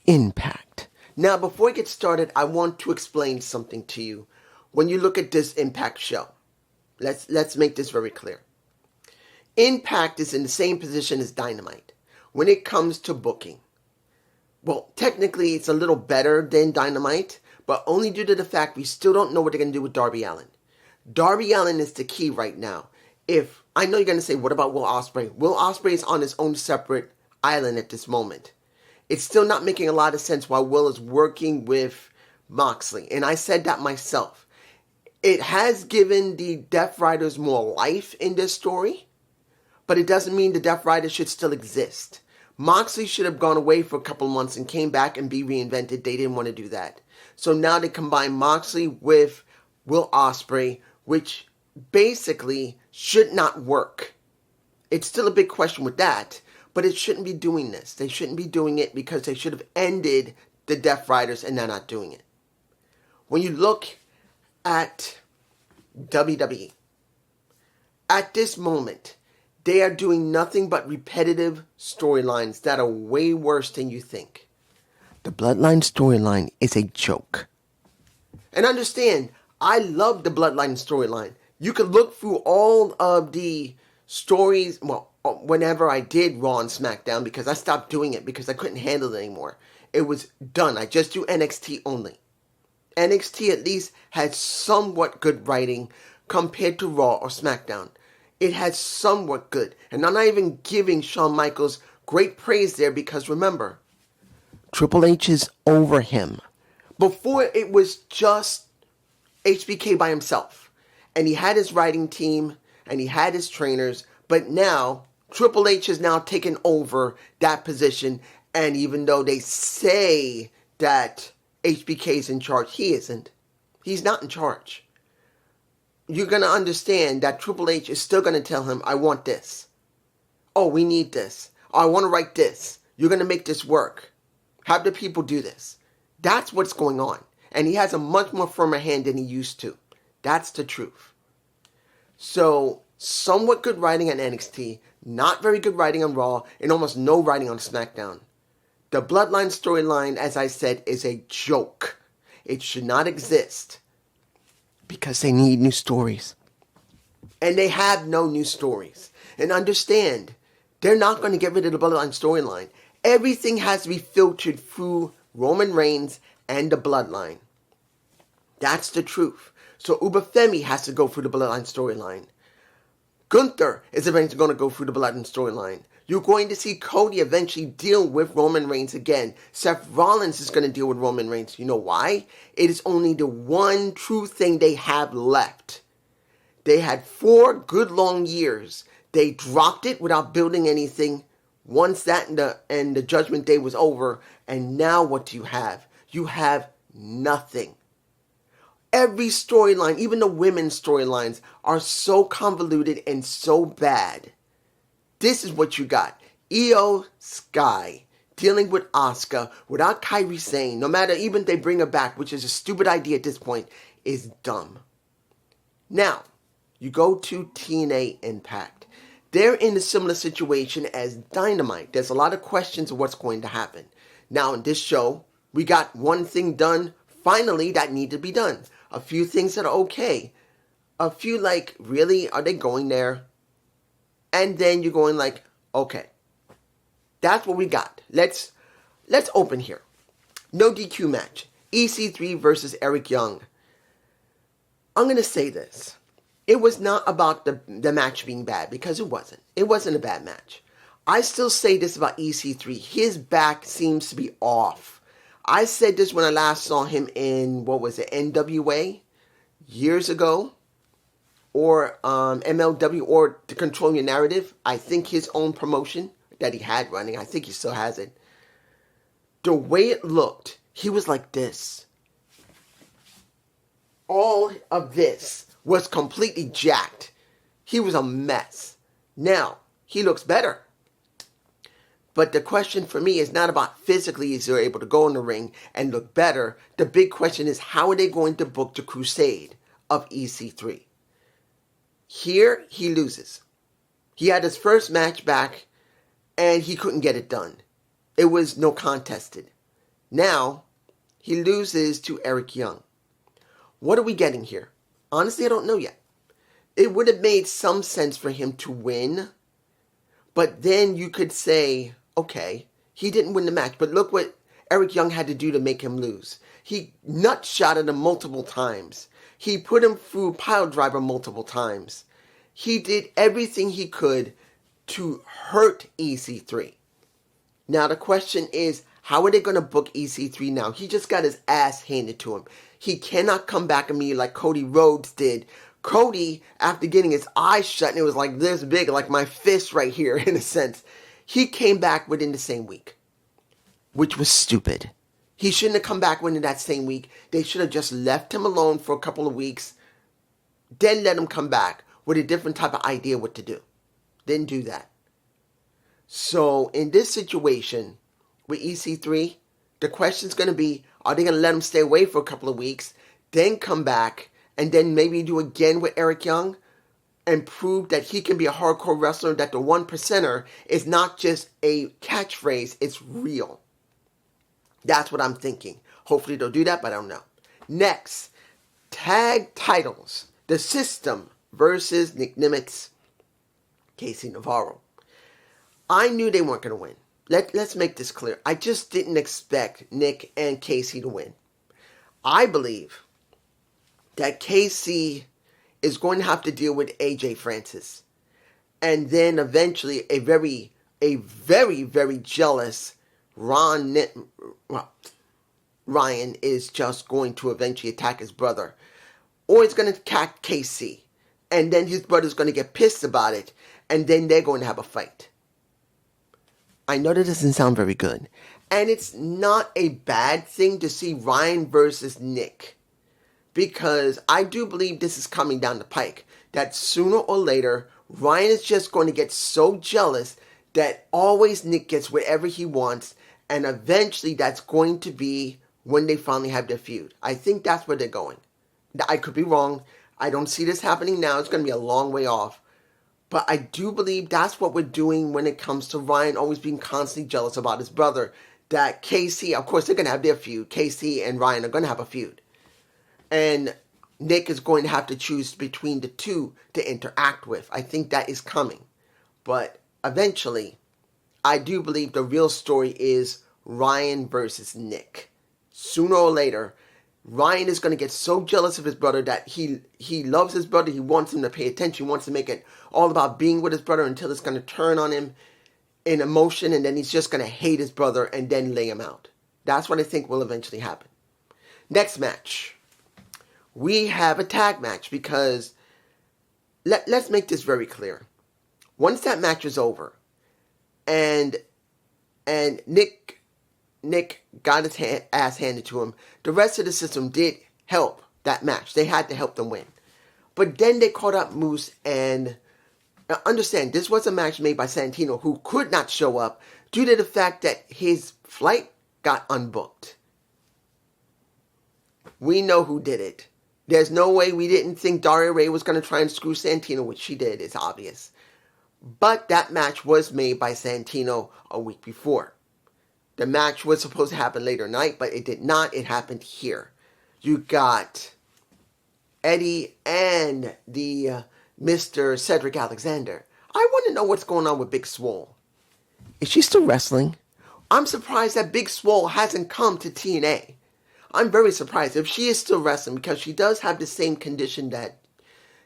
Impact. Now, before we get started, I want to explain something to you. When you look at this Impact show, let's make this very clear. Impact is in the same position as Dynamite when it comes to booking. Well, technically, it's a little better than Dynamite, but only due to the fact we still don't know what they're going to do with Darby Allin. Darby Allin is the key right now. If I know you're going to say, what about Will Ospreay? Will Ospreay is on his own separate island at this moment. It's still not making a lot of sense why Will is working with Moxley. And I said that myself. It has given the Death Riders more life in this story, but it doesn't mean the Death Riders should still exist. Moxley should have gone away for a couple months and came back and be reinvented. They didn't want to do that. So now they combine Moxley with Will Ospreay, which basically should not work. It's still a big question with that, but it shouldn't be doing this. They shouldn't be doing it because they should have ended the Death Riders and they're not doing it. When you look at WWE, at this moment, they are doing nothing but repetitive storylines that are way worse than you think. The Bloodline storyline is a joke. And understand, I love the Bloodline storyline. You could look through all of the stories, well, whenever I did Raw and SmackDown, because I stopped doing it because I couldn't handle it anymore. It was done. I just do NXT only. NXT at least had somewhat good writing compared to Raw or SmackDown. It had somewhat good. And I'm not even giving Shawn Michaels great praise there because remember, Triple H is over him. Before it was just HBK by himself. And he had his writing team and he had his trainers. But now, Triple H has now taken over that position. And even though they say that HBK is in charge, he isn't. He's not in charge. You're going to understand that Triple H is still going to tell him, I want this. Oh, we need this. Oh, I want to write this. You're going to make this work. Have the people do this. That's what's going on. And he has a much more firmer hand than he used to. That's the truth. So, somewhat good writing on NXT, not very good writing on Raw, and almost no writing on SmackDown. The Bloodline storyline, as I said, is a joke. It should not exist. Because they need new stories. And they have no new stories. And understand, they're not going to get rid of the Bloodline storyline. Everything has to be filtered through Roman Reigns and the Bloodline. That's the truth. So Uber Femi has to go through the Bloodline storyline. Gunther is eventually going to go through the Bloodline storyline. You're going to see Cody eventually deal with Roman Reigns again. Seth Rollins is going to deal with Roman Reigns. You know why? It is only the one true thing they have left. They had 4 good long years. They dropped it without building anything. Once that and the Judgment Day was over. And now what do you have? You have nothing. Every storyline, even the women's storylines, are so convoluted and so bad. This is what you got. Io Sky dealing with Asuka without Kairi Sane, no matter even if they bring her back, which is a stupid idea at this point, is dumb. Now, you go to TNA Impact. They're in a similar situation as Dynamite. There's a lot of questions of what's going to happen. Now, in this show, we got one thing done, finally, that needed to be done. A few things that are okay. A few like, really? Are they going there? And then you're going like, okay. That's what we got. Let's open here. No DQ match. EC3 versus Eric Young. I'm going to say this. It was not about the match being bad, because it wasn't. It wasn't a bad match. I still say this about EC3. His back seems to be off. I said this when I last saw him in, what was it, NWA? Years ago. Or MLW, or to Control Your Narrative. I think his own promotion that he had running. I think he still has it. The way it looked, he was like this. All of this was completely jacked. He was a mess. Now, he looks better. But the question for me is not about physically is he able to go in the ring and look better. The big question is, how are they going to book the crusade of EC3? Here, he loses. He had his first match back, and he couldn't get it done. It was no contested. Now, he loses to Eric Young. What are we getting here? Honestly, I don't know yet. It would have made some sense for him to win, but then you could say, okay, he didn't win the match, but look what Eric Young had to do to make him lose. He nut shotted him multiple times. He put him through pile driver multiple times. He did everything he could to hurt EC3. Now the question is, how are they going to book EC3 now? He just got his ass handed to him. He cannot come back immediately like Cody Rhodes did. Cody, after getting his eyes shut, and it was like this big, like my fist right here in a sense, he came back within the same week, which was stupid. He shouldn't have come back within that same week. They should have just left him alone for a couple of weeks, then let him come back with a different type of idea what to do. Didn't do that. So in this situation with EC3, the question's going to be, are they going to let him stay away for a couple of weeks, then come back, and then maybe do again with Eric Young and prove that he can be a hardcore wrestler, that the one percenter is not just a catchphrase, it's real. That's what I'm thinking. Hopefully they'll do that, but I don't know. Next, tag titles. The System versus Nick Nimitz, Casey Navarro. I knew they weren't going to win. Let's make this clear. I just didn't expect Nick and Casey to win. I believe that Casey is going to have to deal with AJ Francis. And then eventually a very, very jealous Ryan is just going to eventually attack his brother. Or he's going to attack Casey. And then his brother's going to get pissed about it. And then they're going to have a fight. I know that doesn't sound very good. And it's not a bad thing to see Ryan versus Nick. Because I do believe this is coming down the pike. That sooner or later, Ryan is just going to get so jealous that always Nick gets whatever he wants. And eventually that's going to be when they finally have their feud. I think that's where they're going. I could be wrong. I don't see this happening now. It's going to be a long way off. But I do believe that's what we're doing when it comes to Ryan always being constantly jealous about his brother. That Casey, of course, they're going to have their feud. Casey and Ryan are going to have a feud. And Nick is going to have to choose between the two to interact with. I think that is coming. But eventually, I do believe the real story is Ryan versus Nick. Sooner or later, Ryan is going to get so jealous of his brother that he loves his brother. He wants him to pay attention. He wants to make it all about being with his brother until it's going to turn on him in emotion. And then he's just going to hate his brother and then lay him out. That's what I think will eventually happen. Next match. We have a tag match because let's make this very clear. Once that match is over and Nick got his ass handed to him, the rest of the system did help that match. They had to help them win. But then they caught up Moose, and understand, this was a match made by Santino, who could not show up due to the fact that his flight got unbooked. We know who did it. There's no way we didn't think Daria Ray was going to try and screw Santino, which she did. It's obvious. But that match was made by Santino a week before. The match was supposed to happen later night, but it did not. It happened here. You got Eddie and the Mr. Cedric Alexander. I want to know what's going on with Big Swole. Is she still wrestling? I'm surprised that Big Swole hasn't come to TNA. I'm very surprised if she is still wrestling, because she does have the same condition that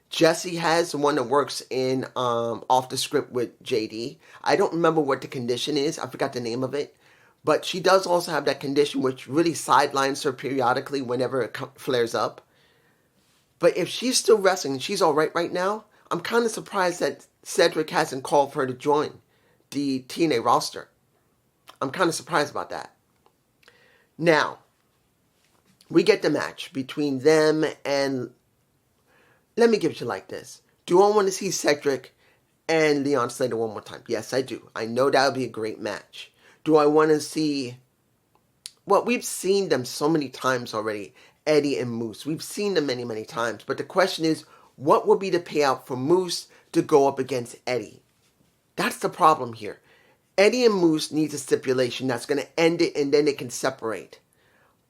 Jesse has, the one that works in Off the Script with JD. I don't remember what the condition is. I forgot the name of it. But she does also have that condition which really sidelines her periodically whenever it flares up. But if she's still wrestling and she's all right now, I'm kind of surprised that Cedric hasn't called for her to join the TNA roster. I'm kind of surprised about that. Now, we get the match between them and... Let me give it to you like this. Do I want to see Cedric and Leon Slater one more time? Yes, I do. I know that would be a great match. Do I want to see... Well, we've seen them so many times already. Eddie and Moose. We've seen them many, many times. But the question is, what would be the payout for Moose to go up against Eddie? That's the problem here. Eddie and Moose needs a stipulation that's going to end it and then they can separate.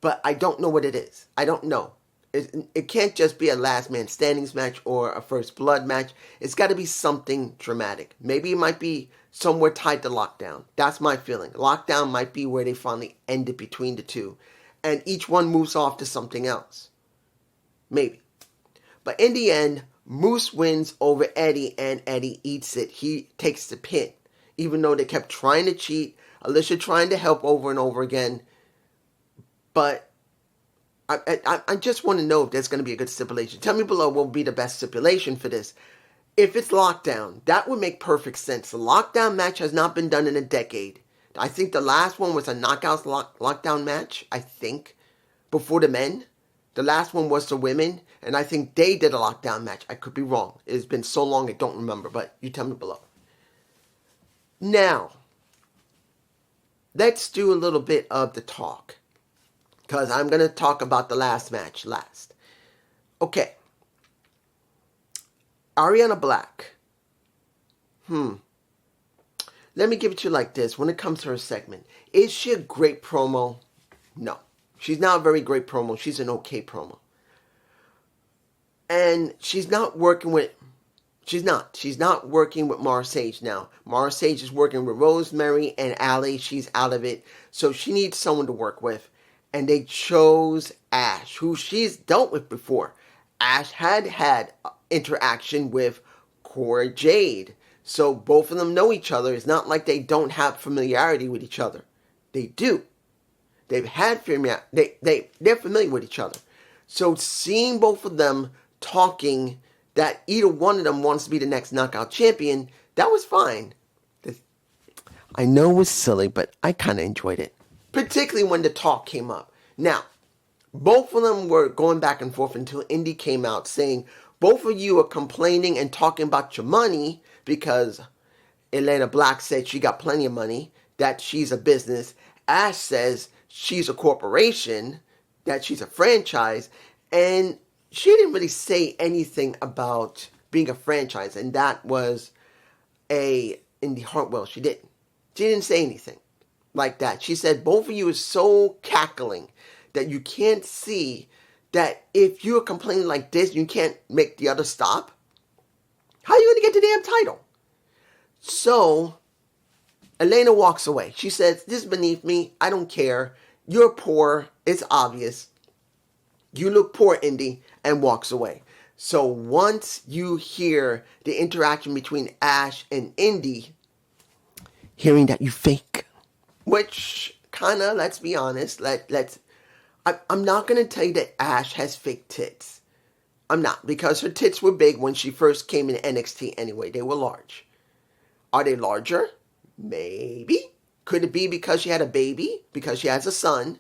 But I don't know what it is. I don't know. It can't just be a last man standings match or a first blood match. It's got to be something dramatic. Maybe it might be somewhere tied to Lockdown. That's my feeling. Lockdown might be where they finally end it between the two. And each one moves off to something else. Maybe. But in the end, Moose wins over Eddie and Eddie eats it. He takes the pin. Even though they kept trying to cheat. Alicia trying to help over and over again. But I just want to know if there's going to be a good stipulation. Tell me below what will be the best stipulation for this. If it's Lockdown, that would make perfect sense. The Lockdown match has not been done in a decade. I think the last one was a Knockouts Lockdown match, I think, before the men. The last one was the women, and I think they did a Lockdown match. I could be wrong. It's been so long I don't remember, but you tell me below. Now, let's do a little bit of the talk. Because I'm going to talk about the last match last. Okay. Arianna Black. Let me give it to you like this. When it comes to her segment, is she a great promo? No. She's not a very great promo. She's an okay promo. And she's not working with... She's not working with Mara Sage now. Mara Sage is working with Rosemary and Allie. She's out of it. So she needs someone to work with. And they chose Ash, who she's dealt with before. Ash had interaction with Cora Jade. So both of them know each other. It's not like they don't have familiarity with each other. They do. They've had familiarity. They're familiar with each other. So seeing both of them talking that either one of them wants to be the next knockout champion, that was fine. I know it was silly, but I kind of enjoyed it. Particularly when the talk came up. Now, both of them were going back and forth until Indy came out saying, both of you are complaining and talking about your money because Arianna Black said she got plenty of money, that she's a business. Ash says she's a corporation, that she's a franchise, and she didn't really say anything about being a franchise, and that was Indy Hartwell. She didn't. She didn't say anything like that. She said both of you is so cackling that you can't see that if you're complaining like this, you can't make the other stop. How are you going to get the damn title? So, Elena walks away. She says, this is beneath me. I don't care. You're poor. It's obvious. You look poor, Indy, and walks away. So once you hear the interaction between Ash and Indy, hearing that you fake, which kind of, let's be honest, I'm not going to tell you that Ash has fake tits. I'm not, because her tits were big when she first came in NXT anyway. They were large. Are they larger? Maybe. Could it be because she had a baby? Because she has a son?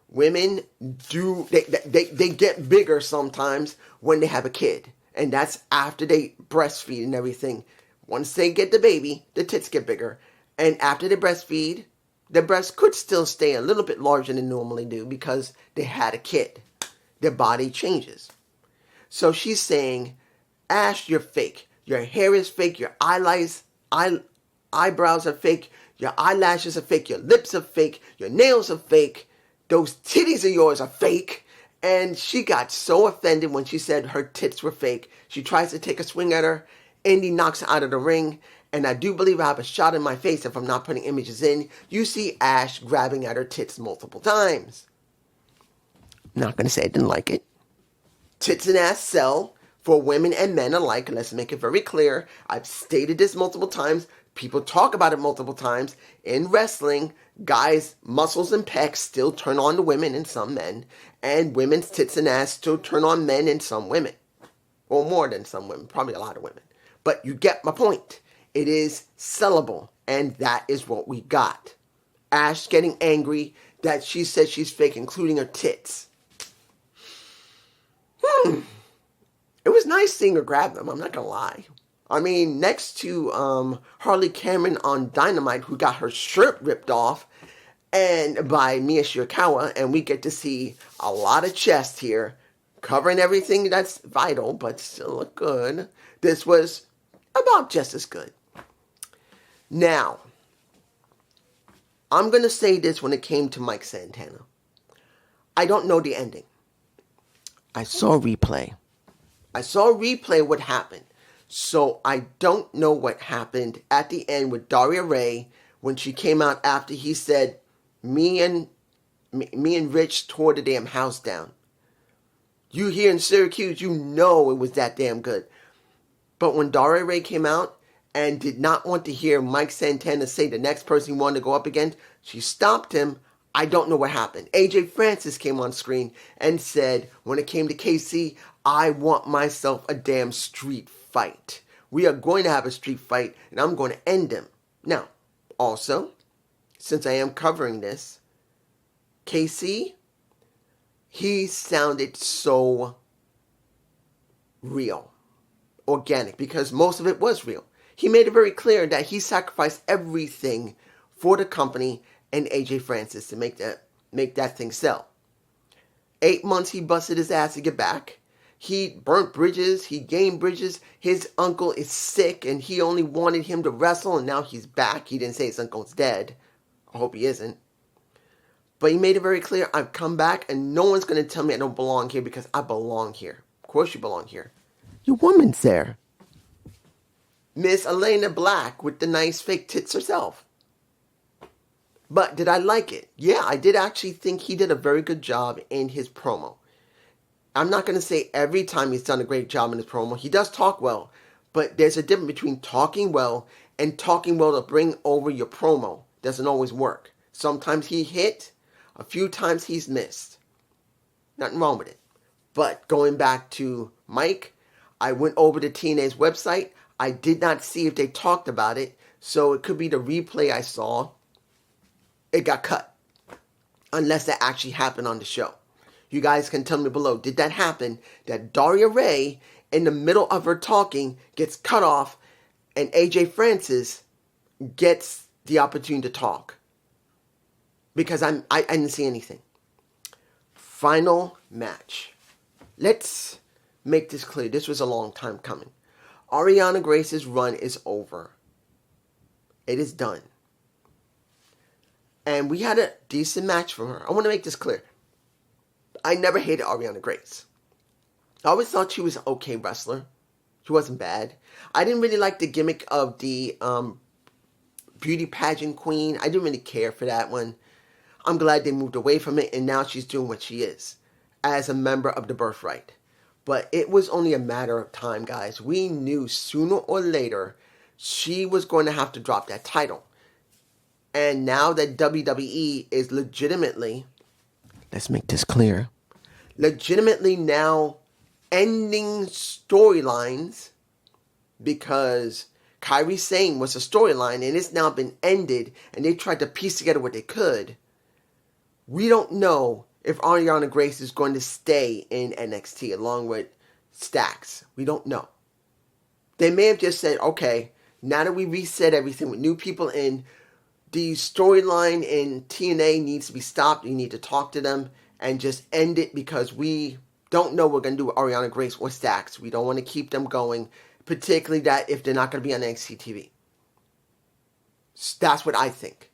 Women do, they get bigger sometimes when they have a kid. And that's after they breastfeed and everything. Once they get the baby, the tits get bigger. And after they breastfeed, the breasts could still stay a little bit larger than they normally do because they had a kid. Their body changes. So she's saying, Ash, you're fake. Your hair is fake. Your eyebrows are fake. Your eyelashes are fake. Your lips are fake. Your nails are fake. Those titties of yours are fake. And she got so offended when she said her tits were fake. She tries to take a swing at her. Indy knocks her out of the ring. And I do believe I have a shot in my face if I'm not putting images in. You see Ash grabbing at her tits multiple times. I'm not going to say I didn't like it. Tits and ass sell for women and men alike. Let's make it very clear. I've stated this multiple times. People talk about it multiple times. In wrestling, guys' muscles and pecs still turn on to women and some men. And women's tits and ass still turn on men and some women. Or more than some women. Probably a lot of women. But you get my point. It is sellable. And that is what we got. Ash getting angry that she said she's fake, including her tits. It was nice seeing her grab them. I'm not going to lie. I mean, next to Harley Cameron on Dynamite, who got her shirt ripped off, and by Mia Shirakawa, and we get to see a lot of chest here, covering everything that's vital, but still look good. This was about just as good. Now, I'm going to say this when it came to Mike Santana. I don't know the ending. I saw a replay. What happened. So I don't know what happened at the end with Daria Ray when she came out after he said, me and Rich tore the damn house down. You here in Syracuse, you know it was that damn good. But when Daria Ray came out and did not want to hear Mike Santana say the next person he wanted to go up against, she stopped him. I don't know what happened. AJ Francis came on screen and said, when it came to KC, I want myself a damn street fight. We are going to have a street fight, and I'm going to end him. Now, also, since I am covering this, KC, he sounded so real, organic, because most of it was real. He made it very clear that he sacrificed everything for the company and AJ Francis to make that thing sell. 8 months he busted his ass to get back. He burnt bridges. He gained bridges. His uncle is sick and he only wanted him to wrestle and now he's back. He didn't say his uncle's dead. I hope he isn't. But he made it very clear, I've come back and no one's going to tell me I don't belong here because I belong here. Of course you belong here. Your woman's there. Miss Elena Black with the nice fake tits herself. But did I like it? Yeah, I did actually think he did a very good job in his promo. I'm not going to say every time he's done a great job in his promo. He does talk well, but there's a difference between talking well and talking well to bring over your promo. Doesn't always work. Sometimes he hit, a few times he's missed. Nothing wrong with it. But going back to Mike, I went over to TNA's website. I did not see if they talked about it, so it could be the replay I saw. It got cut. Unless that actually happened on the show. You guys can tell me below, did that happen? That Daria Ray, in the middle of her talking, gets cut off, and AJ Francis gets the opportunity to talk? Because I didn't see anything. Final match. Let's make this clear. This was a long time coming. Arianna Grace's run is over. It is done. And we had a decent match for her. I want to make this clear. I never hated Arianna Grace. I always thought she was an okay wrestler. She wasn't bad. I didn't really like the gimmick of the beauty pageant queen. I didn't really care for that one. I'm glad they moved away from it, and now she's doing what she is as a member of the Birthright. But it was only a matter of time, guys. We knew sooner or later she was going to have to drop that title. And now that WWE is legitimately, let's make this clear, legitimately now ending storylines, because Kairi Sane was a storyline and it's now been ended and they tried to piece together what they could. We don't know if Arianna Grace is going to stay in NXT along with Stax. We don't know. They may have just said, okay, now that we reset everything with new people in, the storyline in TNA needs to be stopped. You need to talk to them and just end it because we don't know what we're going to do with Arianna Grace or Stax. We don't want to keep them going, particularly that if they're not going to be on NXT TV. That's what I think.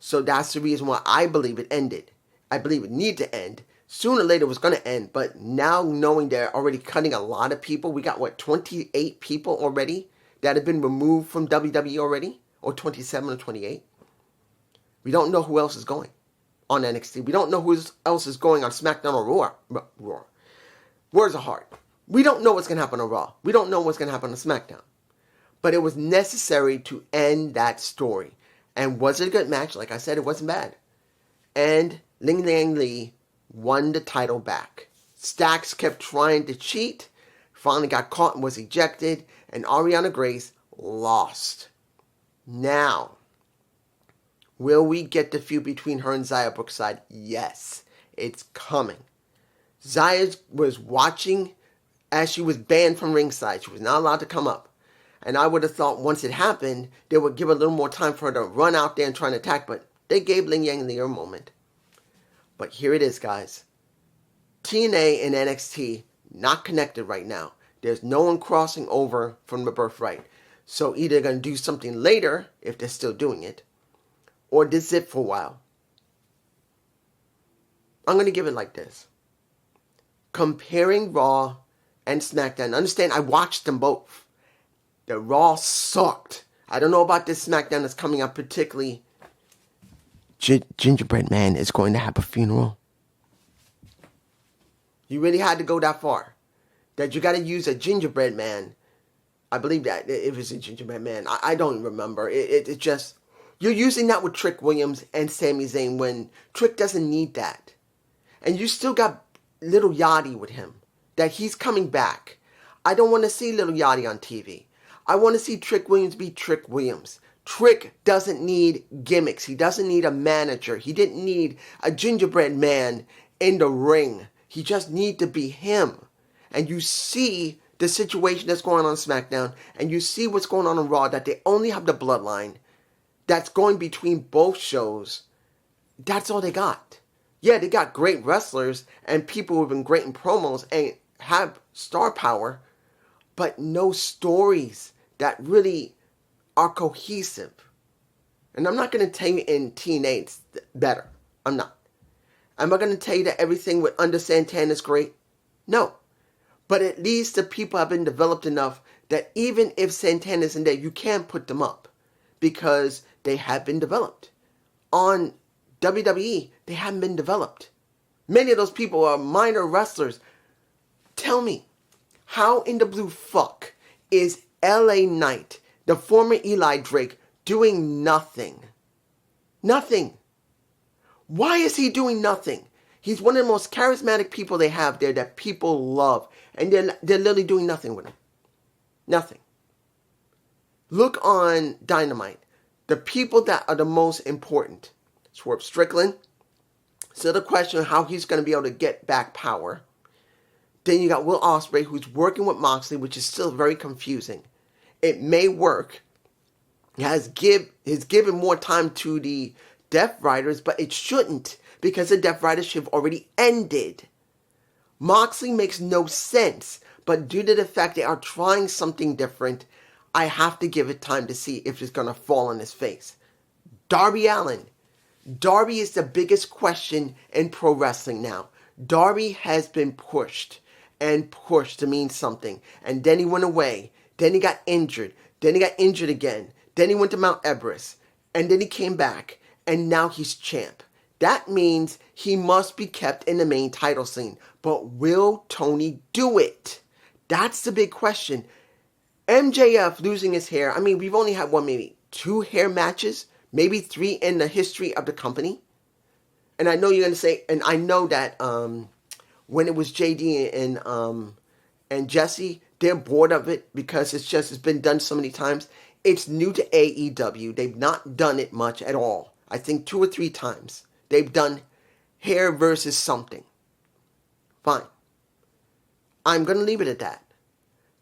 So that's the reason why I believe it ended. I believe it needed to end. Sooner or later it was going to end, but now knowing they're already cutting a lot of people, we got 28 people already that have been removed from WWE already? Or 27 or 28? We don't know who else is going on NXT. We don't know who else is going on SmackDown or Raw. Words are hard. We don't know what's going to happen on Raw. We don't know what's going to happen on SmackDown. But it was necessary to end that story. And was it a good match? Like I said, it wasn't bad. And Ling Liang Li won the title back. Stax kept trying to cheat, finally got caught and was ejected, and Arianna Grace lost. Now, will we get the feud between her and Xia Brookside? Yes, it's coming. Xia was watching as she was banned from ringside. She was not allowed to come up. And I would have thought once it happened, they would give a little more time for her to run out there and try and attack, but they gave Ling Yang Li a moment. But here it is, guys. TNA and NXT not connected right now. There's no one crossing over from the Birthright. So either they're going to do something later, if they're still doing it, or this it for a while. I'm going to give it like this. Comparing Raw and SmackDown. Understand, I watched them both. The Raw sucked. I don't know about this SmackDown that's coming up, particularly Gingerbread Man is going to have a funeral. You really had to go that far. That you got to use a gingerbread man. I believe that it was a gingerbread man. I don't remember. It just, you're using that with Trick Williams and Sami Zayn when Trick doesn't need that. And you still got Little Yachty with him. That he's coming back. I don't want to see Little Yachty on TV. I want to see Trick Williams be Trick Williams. Trick doesn't need gimmicks. He doesn't need a manager. He didn't need a gingerbread man in the ring. He just need to be him. And you see the situation that's going on SmackDown, and you see what's going on Raw, that they only have the bloodline that's going between both shows. That's all they got. Yeah, they got great wrestlers and people who have been great in promos and have star power, but no stories that really are cohesive. And I'm not going to tell you in TNA it's better. I'm not. Am I going to tell you that everything with Under Santana is great? No. But at least the people have been developed enough that even if Santana isn't there, you can put them up because they have been developed. On WWE, they haven't been developed. Many of those people are minor wrestlers. Tell me, how in the blue fuck is LA Knight, the former Eli Drake, doing nothing? Nothing. Why is he doing nothing? He's one of the most charismatic people they have there that people love. And they're literally doing nothing with him. Nothing. Look on Dynamite. The people that are the most important. Swerve Strickland. Still the question of how he's going to be able to get back power. Then you got Will Ospreay, who's working with Moxley, which is still very confusing. It may work. He has given more time to the Death Riders, but it shouldn't, because the Death Ridership already ended. Moxley makes no sense, but due to the fact they are trying something different, I have to give it time to see if it's going to fall on his face. Darby Allin. Darby is the biggest question in pro wrestling now. Darby has been pushed and pushed to mean something, and then he went away. Then he got injured. Then he got injured again. Then he went to Mount Everest, and then he came back. And now he's champ. That means he must be kept in the main title scene. But will Tony do it? That's the big question. MJF losing his hair. I mean, we've only had maybe 2 hair matches. Maybe 3 in the history of the company. And I know you're going to say, and I know that when it was JD and Jesse, they're bored of it because it's been done so many times. It's new to AEW. They've not done it much at all. I think 2 or 3 times they've done hair versus something. Fine. I'm going to leave it at that.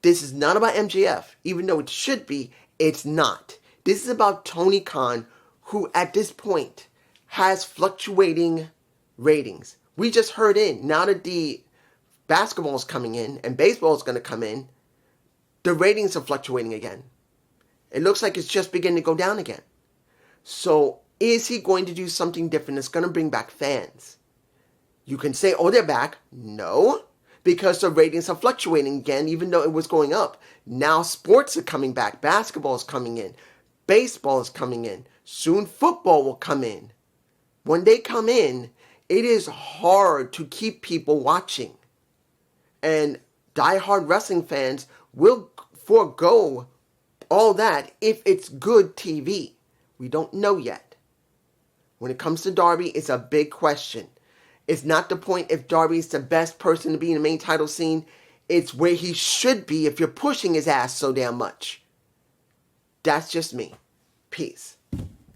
This is not about MJF. Even though it should be, it's not. This is about Tony Khan, who at this point has fluctuating ratings. We just heard now that the basketball is coming in and baseball is going to come in, the ratings are fluctuating again. It looks like it's just beginning to go down again. So, is he going to do something different that's going to bring back fans? You can say, oh, they're back. No, because the ratings are fluctuating again, even though it was going up. Now sports are coming back. Basketball is coming in. Baseball is coming in. Soon football will come in. When they come in, it is hard to keep people watching. And diehard wrestling fans will forego all that if it's good TV. We don't know yet. When it comes to Darby, it's a big question. It's not the point if Darby is the best person to be in the main title scene. It's where he should be if you're pushing his ass so damn much. That's just me. Peace.